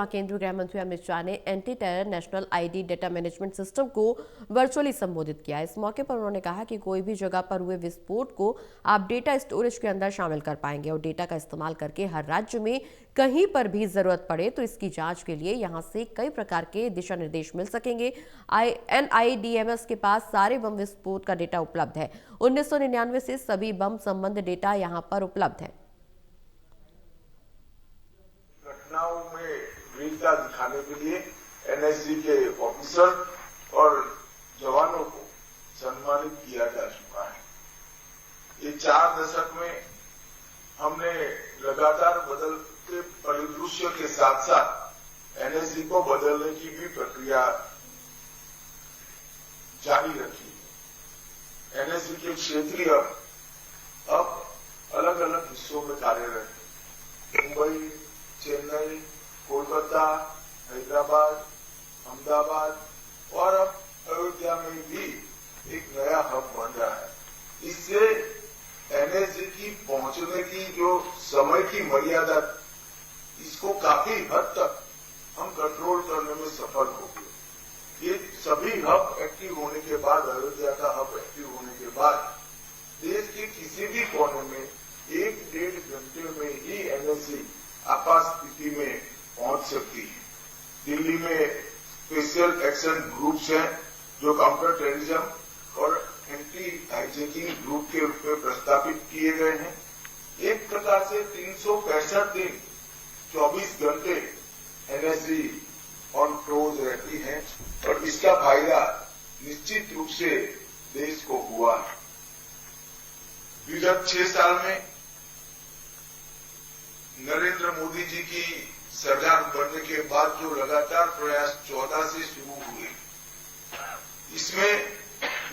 केंद्रीय गृह मंत्री अमित शाह ने anti terror national ID data management system को वर्चुअली संबोधित किया। इस मौके पर उन्होंने कहा कि कोई भी जगह पर हुए विस्फोट को आप डेटा स्टोरेज के अंदर शामिल कर पाएंगे और डेटा का इस्तेमाल करके हर राज्य में कहीं पर भी जरूरत पड़े तो इसकी जांच के लिए यहां से कई प्रकार के दिशा निर्देश मिल सकेंगे। NIDMS के पास सारे बम विस्फोट का डेटा उपलब्ध है। 1999 से सभी बम संबंध डेटा यहां पर उपलब्ध है। घटनाओं में वीरता दिखाने के लिए NSG के ऑफिसर और जवानों को सम्मानित किया जा चुका है। ये 4 दशक में हमने लगातार बदलते परिदृश्य के साथ साथ NSG को बदलने की भी प्रक्रिया जारी रखी है। NSG के क्षेत्रीय अब अलग अलग हिस्सों में कार्यरत है। मुंबई, चेन्नई, कोलकाता, हैदराबाद, अहमदाबाद और अब अयोध्या में भी एक नया हब बन रहा है। इससे NSG की पहुंचने की जो समय की मर्यादा, इसको काफी हद तक हम कंट्रोल करने में सफल हो गए। ये सभी हब एक्टिव होने के बाद, अयोध्या का हब एक्टिव होने के बाद देश के किसी भी कोने में 1-1.5 घंटे में ही NSG आपात स्थिति में पहुंच सकती है। दिल्ली में स्पेशल एक्शन ग्रुप्स हैं जो काउंटर टेररिज्म और एंटी हाईजैकिंग ग्रुप के रूप में प्रस्तावित किए गए हैं। एक प्रकार से 365 दिन 24 घंटे NSG ऑन क्लोज रहती है और इसका फायदा निश्चित रूप से देश को हुआ है। विगत 6 साल में नरेंद्र मोदी जी की सरकार बनने के बाद जो लगातार प्रयास 14 से शुरू हुए, इसमें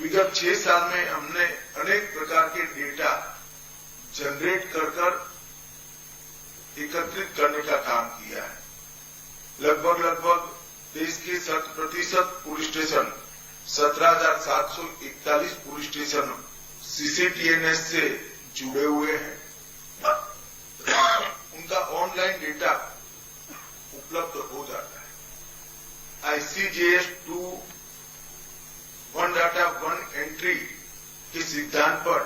विगत 6 साल में हमने अनेक प्रकार के डेटा जनरेट कर एकत्रित करने का काम किया है। लगभग देश के 100% police station, 17,741 police station CCTNS से जुड़े हुए हैं। उनका ऑनलाइन डेटा उपलब्ध हो जाता है। ICJS 2 one data one entry के सिद्धांत पर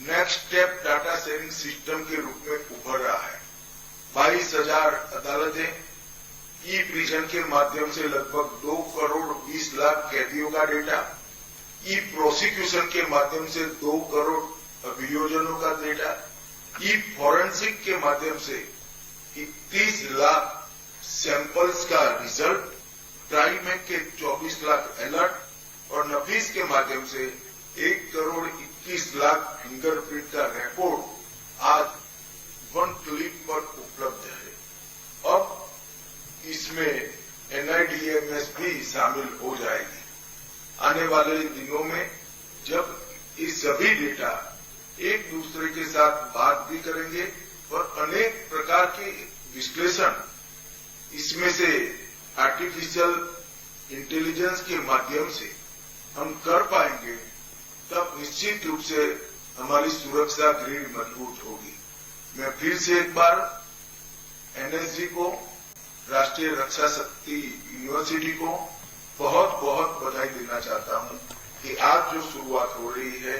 next step data sharing system के रूप में उभर रहा है। 22,000 अदालतें ई प्रिजन के माध्यम से लगभग 2 करोड़ 20 लाख कैदियों का डेटा, ई प्रोसिक्यूशन के माध्यम से 2 करोड़ अभियोजनों का डेटा, ई फॉरेंसिक के माध्यम से 31 लाख सैंपल्स का रिजल्ट, ट्राईमेक के 24 लाख अलर्ट और नफीस के माध्यम से 1 करोड़ 21 लाख फिंगरप्रिंट का रिपोर्ट आज 1 क्लिक पर उपलब्ध है। अब इसमें NIDMS भी शामिल हो जाएगी। आने वाले दिनों में जब ये सभी डेटा एक दूसरे के साथ बात भी करेंगे और अनेक प्रकार के विश्लेषण इसमें से आर्टिफिशियल इंटेलिजेंस के माध्यम से हम कर पाएंगे, तब निश्चित रूप से हमारी सुरक्षा ग्रिड मजबूत होगी। मैं फिर से एक बार NSG को, राष्ट्रीय रक्षा शक्ति यूनिवर्सिटी को बहुत बहुत बधाई देना चाहता हूं कि आज जो शुरुआत हो रही है